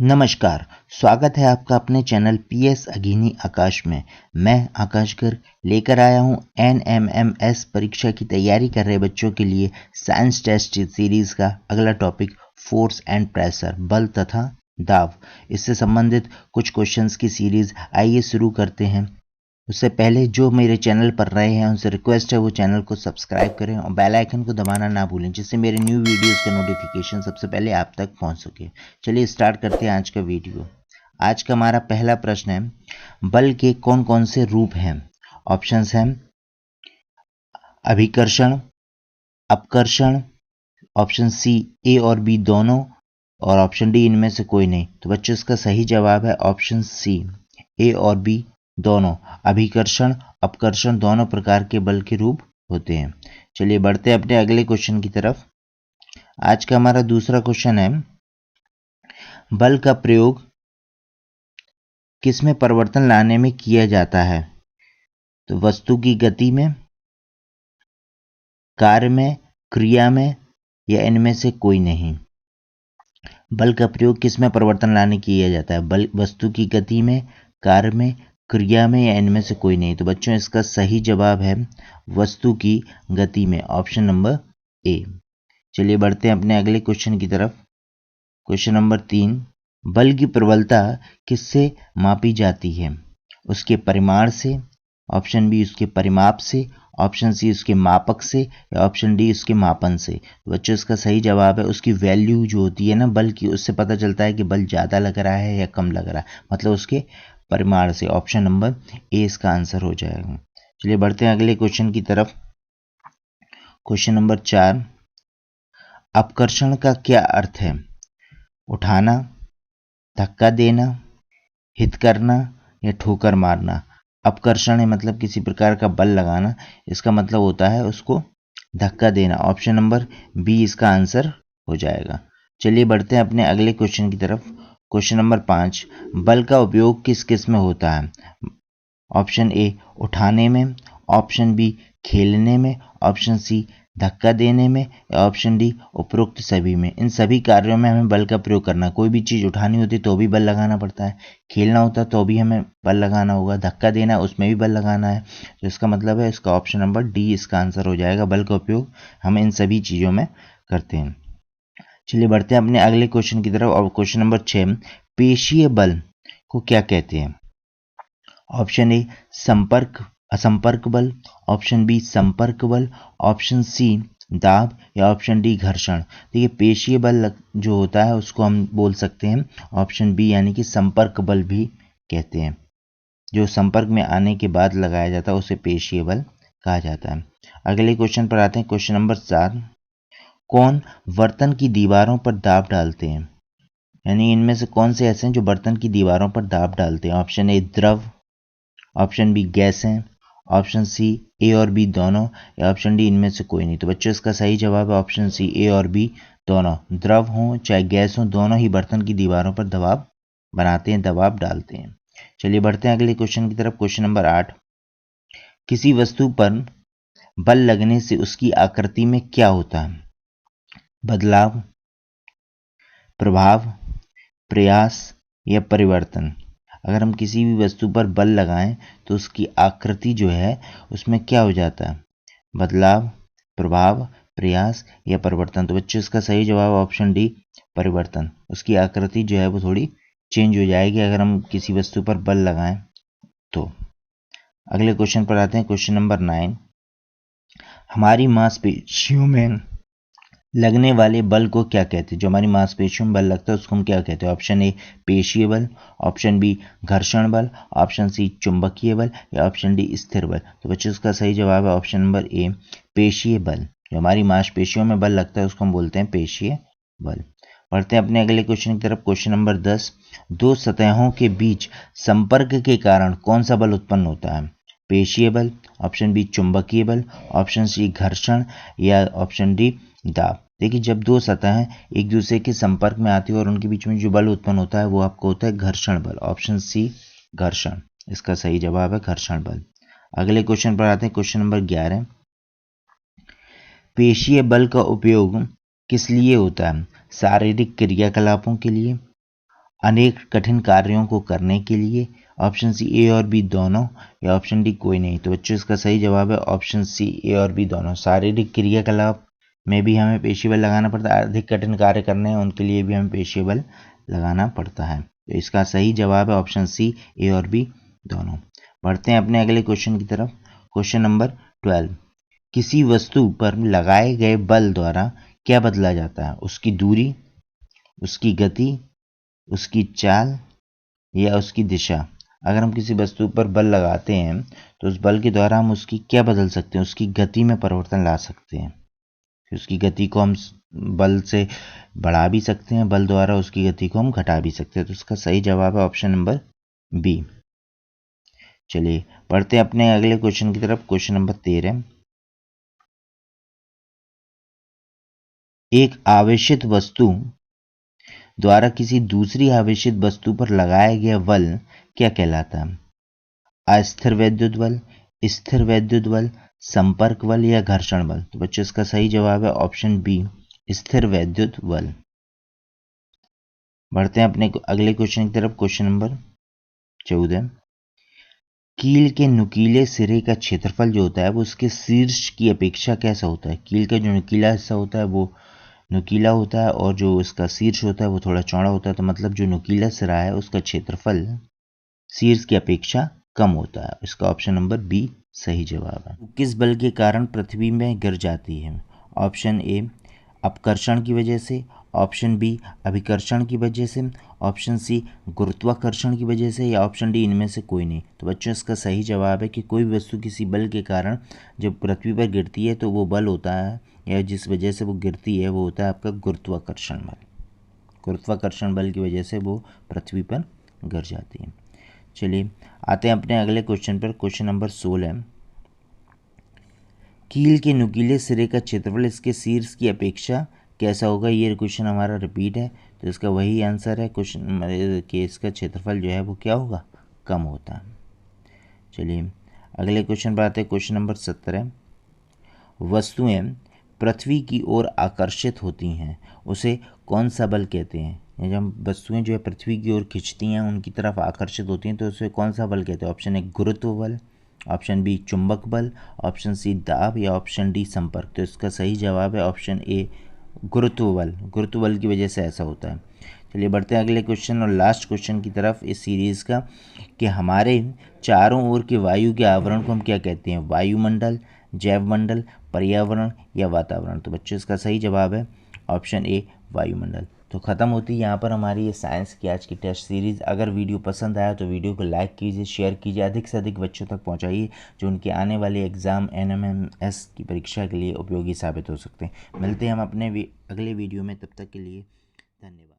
नमस्कार, स्वागत है आपका अपने चैनल पीएस अघिनी आकाश में। मैं आकाश गर्ग लेकर आया हूं एनएमएमएस परीक्षा की तैयारी कर रहे बच्चों के लिए साइंस टेस्ट सीरीज का अगला टॉपिक फोर्स एंड प्रेशर, बल तथा दाब। इससे संबंधित कुछ क्वेश्चंस की सीरीज आइए शुरू करते हैं। उससे पहले जो मेरे चैनल पर रहे हैं उनसे रिक्वेस्ट है वो चैनल को सब्सक्राइब करें और बेल आइकन को दबाना ना भूलें, जिससे मेरे न्यू वीडियोस का नोटिफिकेशन सबसे पहले आप तक पहुंच सके। चलिए स्टार्ट करते हैं आज का वीडियो। आज का हमारा पहला प्रश्न है, बल के कौन कौन से रूप हैं? ऑप्शंस हैं अभिकर्षण, अपकर्षण, ऑप्शन सी ए और बी दोनों, और ऑप्शन डी इनमें से कोई नहीं। तो बच्चों इसका सही जवाब है ऑप्शन सी ए और बी दोनों। अभिकर्षण अपकर्षण दोनों प्रकार के बल के रूप होते हैं। चलिए बढ़ते हैं अपने अगले क्वेश्चन की तरफ। आज का हमारा दूसरा क्वेश्चन है, बल का प्रयोग किसमें परिवर्तन लाने में किया जाता है? तो वस्तु की गति में, कार्य में, क्रिया में, या इनमें से कोई नहीं। बल का प्रयोग किसमें परिवर्तन लाने किया जाता है? बल वस्तु की गति में, कार्य में, क्रिया में, या इनमें से कोई नहीं। तो बच्चों इसका सही जवाब है वस्तु की गति में, ऑप्शन नंबर ए। चलिए बढ़ते हैं अपने अगले क्वेश्चन की तरफ। क्वेश्चन नंबर 3, बल की प्रबलता किससे मापी जाती है? उसके परिमाण से, ऑप्शन बी उसके परिमाप से, ऑप्शन सी उसके मापक से, या ऑप्शन डी उसके मापन से। बच्चों इसका सही जवाब है उसकी वैल्यू जो होती है ना बल की, उससे पता चलता है कि बल ज़्यादा लग रहा है या कम लग रहा है, मतलब उसके परिमाण से। ऑप्शन नंबर ए इसका आंसर हो जाएगा। चलिए बढ़ते हैं अगले क्वेश्चन की तरफ। क्वेश्चन नंबर 4, अपकर्षण का क्या अर्थ है? उठाना, धक्का देना, हित करना, या ठोकर मारना। अपकर्षण है मतलब किसी प्रकार का बल लगाना, इसका मतलब होता है उसको धक्का देना। ऑप्शन नंबर बी इसका आंसर हो जाएगा। चलिए बढ़ते हैं अपने अगले क्वेश्चन की तरफ। क्वेश्चन नंबर 5, बल का उपयोग किस किस में होता है? ऑप्शन ए उठाने में, ऑप्शन बी खेलने में, ऑप्शन सी धक्का देने में, या ऑप्शन डी उपरोक्त सभी में। इन सभी कार्यों में हमें बल का प्रयोग करना। कोई भी चीज़ उठानी होती है तो भी बल लगाना पड़ता है, खेलना होता है तो भी हमें बल लगाना होगा, धक्का देना उसमें भी बल लगाना है। तो इसका मतलब है इसका ऑप्शन नंबर डी इसका आंसर हो जाएगा। बल का उपयोग हम इन सभी चीज़ों में करते हैं। चलिए बढ़ते हैं अपने अगले क्वेश्चन की तरफ। और क्वेश्चन नंबर 6, पेशीय बल को क्या कहते हैं? ऑप्शन ए संपर्क असंपर्क बल, ऑप्शन बी संपर्क बल, ऑप्शन सी दाब, या ऑप्शन डी घर्षण। देखिए पेशीय बल जो होता है उसको हम बोल सकते हैं ऑप्शन बी यानी कि संपर्क बल भी कहते हैं। जो संपर्क में आने के बाद लगाया जाता है उसे पेशीय बल कहा जाता है। अगले क्वेश्चन पर आते हैं। क्वेश्चन नंबर 7, कौन बर्तन की दीवारों पर दाब डालते हैं? यानी इनमें से कौन से ऐसे हैं जो बर्तन की दीवारों पर दाब डालते हैं? ऑप्शन ए द्रव, ऑप्शन बी गैस है, ऑप्शन सी ए और बी दोनों, या ऑप्शन डी इनमें से कोई नहीं। तो बच्चों इसका सही जवाब है ऑप्शन सी ए और बी दोनों। द्रव हो चाहे गैस हो, दोनों ही बर्तन की दीवारों पर दबाव बनाते हैं, दबाव डालते हैं। चलिए बढ़ते हैं अगले क्वेश्चन की तरफ। क्वेश्चन नंबर 8, किसी वस्तु पर बल लगने से उसकी आकृति में क्या होता है? बदलाव, प्रभाव, प्रयास, या परिवर्तन। अगर हम किसी भी वस्तु पर बल लगाएं तो उसकी आकृति जो है उसमें क्या हो जाता है? बदलाव, प्रभाव, प्रयास, या परिवर्तन। तो बच्चों इसका सही जवाब ऑप्शन डी परिवर्तन। उसकी आकृति जो है वो थोड़ी चेंज हो जाएगी अगर हम किसी वस्तु पर बल लगाएं तो। अगले क्वेश्चन पर आते हैं। क्वेश्चन नंबर 9, हमारी मांसपेशियों में लगने वाले बल को क्या कहते हैं? जो हमारी मांसपेशियों में बल लगता है उसको हम क्या कहते हैं? ऑप्शन ए पेशीय बल, ऑप्शन बी घर्षण बल, ऑप्शन सी चुंबकीय बल, या ऑप्शन डी स्थिर बल। तो बच्चों इसका सही जवाब है ऑप्शन नंबर ए पेशीय बल। जो हमारी मांसपेशियों में बल लगता है उसको हम बोलते हैं पेशीय बल। पढ़ते हैं अपने अगले क्वेश्चन की तरफ। क्वेश्चन नंबर 10, दो सतहों के बीच संपर्क के कारण कौन सा बल उत्पन्न होता है? पेशीय बल, ऑप्शन बी चुंबकीय बल, ऑप्शन सी घर्षण, या ऑप्शन डी दाब। देखिए जब दो सतहें एक दूसरे के संपर्क में आती है और उनके बीच में जो बल उत्पन्न होता है वो आपको होता है घर्षण बल। ऑप्शन सी घर्षण इसका सही जवाब है, घर्षण बल। अगले क्वेश्चन पर आते हैं। क्वेश्चन नंबर 11, पेशीय बल का उपयोग किस लिए होता है? शारीरिक क्रियाकलापों के लिए, अनेक कठिन कार्यों को करने के लिए, ऑप्शन सी ए और बी दोनों, या ऑप्शन डी कोई नहीं। तो बच्चों इसका सही जवाब है ऑप्शन सी ए और बी दोनों। शारीरिक क्रियाकलाप में भी हमें पेशीबल लगाना पड़ता है, अधिक कठिन कार्य करने हैं उनके लिए भी हमें पेशीबल लगाना पड़ता है। तो इसका सही जवाब है ऑप्शन सी ए और बी दोनों। बढ़ते हैं अपने अगले क्वेश्चन की तरफ। Question number 12। किसी वस्तु पर लगाए गए बल द्वारा क्या बदला जाता है? उसकी दूरी, उसकी गति, उसकी चाल या उसकी दिशा। अगर हम किसी वस्तु पर बल लगाते हैं तो उस बल के द्वारा हम उसकी क्या बदल सकते हैं? उसकी गति में परिवर्तन ला सकते हैं। उसकी गति को हम बल से बढ़ा भी सकते हैं, बल द्वारा उसकी गति को हम घटा भी सकते हैं। तो उसका सही जवाब है ऑप्शन नंबर बी। चलिए पढ़ते हैं अपने अगले क्वेश्चन की तरफ। Question number 13। एक आवेशित वस्तु द्वारा किसी दूसरी आवेशित वस्तु पर लगाया गया बल क्या कहलाता है? अस्थिर वैद्युत बल, स्थिर वैद्युत बल, संपर्क बल या घर्षण बल। तो बच्चों इसका सही जवाब है ऑप्शन बी, स्थिर वैद्युत बल। बढ़ते हैं अपने अगले क्वेश्चन की तरफ। Question number 14। कील के नुकीले सिरे का क्षेत्रफल जो होता है वो उसके शीर्ष की अपेक्षा कैसा होता है? कील का जो नुकीला हिस्सा होता है वो नुकीला होता है और जो इसका शीर्ष होता है वो थोड़ा चौड़ा होता है। तो मतलब जो नुकीला सिरा है उसका क्षेत्रफल शीर्ष की अपेक्षा कम होता है। इसका ऑप्शन नंबर बी सही जवाब है। किस बल के कारण पृथ्वी में गिर जाती है? ऑप्शन ए अपकर्षण की वजह से, ऑप्शन बी अभिकर्षण की वजह से, ऑप्शन सी गुरुत्वाकर्षण की वजह से, या ऑप्शन डी इनमें से कोई नहीं। तो बच्चों इसका सही जवाब है कि कोई भी वस्तु किसी बल के कारण जब पृथ्वी पर गिरती है तो वो बल होता है या जिस वजह से वो गिरती है वो होता है आपका गुरुत्वाकर्षण बल। गुरुत्वाकर्षण बल की वजह से वो पृथ्वी पर गिर जाती है। चलिए आते हैं अपने अगले क्वेश्चन पर। Question number 16। कील के नुकीले सिरे का क्षेत्रफल इसके शीर्ष की अपेक्षा कैसा होगा? ये क्वेश्चन हमारा रिपीट है तो इसका वही आंसर है क्वेश्चन कि इसका क्षेत्रफल जो है वो क्या होगा? कम होता है। चलिए अगले क्वेश्चन पर आते हैं। Question number 17। वस्तुएं पृथ्वी की ओर आकर्षित होती हैं उसे कौन सा बल कहते हैं? जब वस्तुएं जो है पृथ्वी की ओर खिंचती हैं, उनकी तरफ आकर्षित होती हैं तो उसे कौन सा बल कहते हैं? ऑप्शन ए गुरुत्व बल, ऑप्शन बी चुंबक बल, ऑप्शन सी दाब या ऑप्शन डी संपर्क। तो इसका सही जवाब है ऑप्शन ए गुरुत्व बल। गुरुत्व बल की वजह से ऐसा होता है। चलिए बढ़ते हैं अगले क्वेश्चन और लास्ट क्वेश्चन की तरफ इस सीरीज़ का, कि हमारे चारों ओर के वायु के आवरण को हम क्या कहते हैं? वायुमंडल, जैवमंडल, पर्यावरण या वातावरण। तो बच्चों इसका सही जवाब है ऑप्शन ए वायुमंडल। तो ख़त्म होती है यहाँ पर हमारी ये साइंस की आज की टेस्ट सीरीज़। अगर वीडियो पसंद आया तो वीडियो को लाइक कीजिए, शेयर कीजिए, अधिक से अधिक बच्चों तक पहुँचाइए जो उनके आने वाले एग्ज़ाम NMMS की परीक्षा के लिए उपयोगी साबित हो सकते हैं। मिलते हैं हम अपने अगले वीडियो में, तब तक के लिए धन्यवाद।